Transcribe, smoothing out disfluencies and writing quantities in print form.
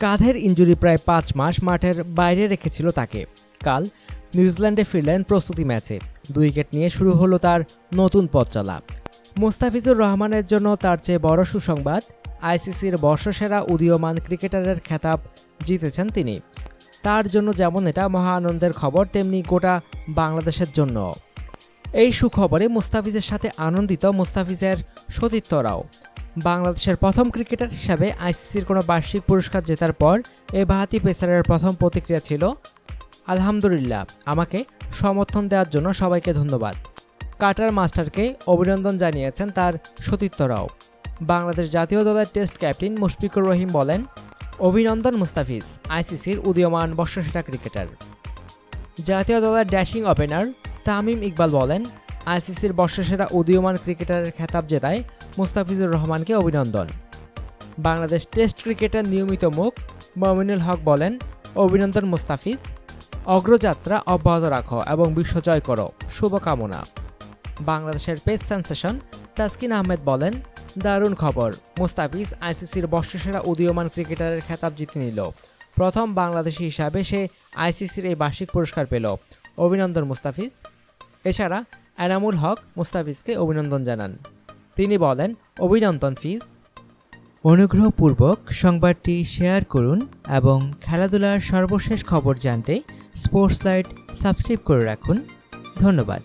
কাঁধের ইনজুরি প্রায় ৫ মাস মাঠের বাইরে রেখেছিল তাকে। কাল নিউজিল্যান্ডে ফিরলেন প্রস্তুতি ম্যাচে। ২ উইকেট নিয়ে শুরু হলো তার নতুন পথ চলা। মুস্তাফিজুর রহমানের জন্য তার চেয়ে বড় সুসংবাদ, আইসিসির বর্ষসেরা উদীয়মান ক্রিকেটারের খেতাব জিতেছেন তিনি। তার জন্য যেমন এটা মহা আনন্দের খবর, তেমনি গোটা বাংলাদেশের জন্য। এই সুখবরে মুস্তাফিজের সাথে আনন্দিত মুস্তাফিজের সতীর্থরাও। বাংলাদেশের প্রথম ক্রিকেটার হিসাবে আইসিসির কোনো বার্ষিক পুরস্কার জেতার পর এ বাঁহাতি পেসারের প্রথম প্রতিক্রিয়া ছিল, আলহামদুলিল্লাহ, আমাকে সমর্থন দেওয়ার জন্য সবাইকে ধন্যবাদ। কাটার মাস্টারকে অভিনন্দন জানিয়েছেন তার সতীর্থরাও। বাংলাদেশ জাতীয় দলের টেস্ট ক্যাপ্টেন মুশফিকুর রহিম বলেন, অভিনন্দন মুস্তাফিজ, আইসিসির উদীয়মান বর্ষসেরা ক্রিকেটার। জাতীয় দলের ড্যাশিং ওপেনার তামিম ইকবাল বলেন, আইসিসির বর্ষসেরা উদীয়মান ক্রিকেটারের খেতাব জেতায় মুস্তাফিজুর রহমানকে অভিনন্দন। বাংলাদেশ টেস্ট ক্রিকেটের নিয়মিত মুখ মমিনুল হক বলেন, অভিনন্দন মুস্তাফিজ, অগ্রযাত্রা অব্যাহত রাখো এবং বিশ্ব জয় করো, শুভকামনা। বাংলাদেশের পেস সেন্সেশন তাসকিন আহমেদ বলেন, দারুণ খবর, মুস্তাফিজ আইসিসির বর্ষসেরা উদীয়মান ক্রিকেটারের খেতাব জিতে নিল। প্রথম বাংলাদেশি হিসাবে সে আইসিসির এই বার্ষিক পুরস্কার পেল, অভিনন্দন মুস্তাফিজ। এছাড়া এনামুল হক মুস্তাফিজকে অভিনন্দন জানান। তিনি বলেন, অভিনন্দন ফিজ। অনুগ্রহপূর্বক সংবাদটি শেয়ার করুন এবং খেলাধুলার সর্বশেষ খবর জানতে স্পোর্টস লাইট সাবস্ক্রাইব করে রাখুন। ধন্যবাদ।